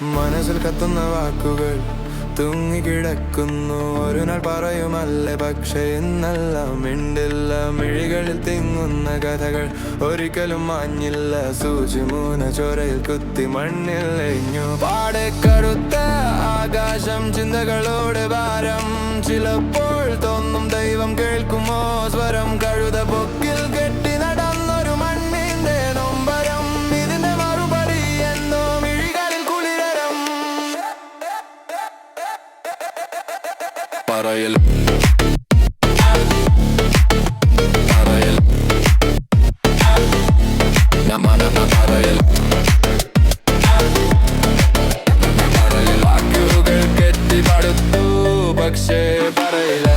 മനസ്സിൽ കത്തുന്ന വാക്കുകൾ തൂങ്ങിക്കിടക്കുന്നു. ഒരു നാൾ പറയുമല്ലേ, പക്ഷെ ഇന്നെല്ലാം മിണ്ടില്ല. മിഴികളിൽ തിങ്ങുന്ന കഥകൾ ഒരിക്കലും മാഞ്ഞില്ല. സൂചി മൂന ചോരയിൽ കുത്തി മണ്ണിൽ എഞ്ഞു. പാടെ കറുത്ത ആകാശം, ചിന്തകളോട് ഭാരം. ചിലപ്പോൾ തോന്നും ദൈവം കേൾക്കുമോ സ്വരം. കഴുത പൊക്കിൽ കെട്ടി നടന്നൊരു മണ്ണിന്റെ നൊമ്പരം. ഇതിന്റെ മറുപടി എന്നോ മിഴികളിൽ കുളിരം. പറയൽ വാക്കുകൾ കെട്ടിപ്പടുത്തു, പക്ഷേ പറയില്ല.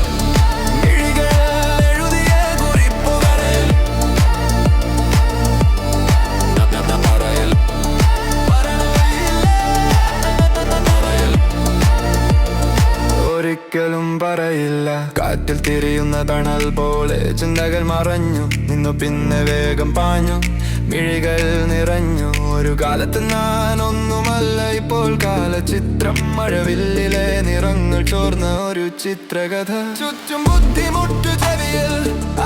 ഒരിക്കലും പറയില്ല. കാറ്റിൽ തിരിയുന്ന തണൽ പോലെ ചിന്തകൾ മറഞ്ഞു നിന്നു, പിന്നെ വേഗം പാഞ്ഞു. മിഴികൾ നിറഞ്ഞു. ഒരു കാലത്ത് ഞാൻ ഒന്നുമല്ല, ഇപ്പോൾ കാലചിത്രം. മഴവില്ലിലെ നിറങ്ങൾ ചോർന്ന ഒരു ചിത്രകഥ. ചുറ്റും ബുദ്ധിമുട്ടു ചെവിയിൽ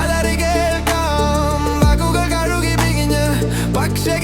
അലറി കേൾക്കാം. വാക്കുകൾ കഴുകി പിഴിഞ്ഞ് പക്ഷേ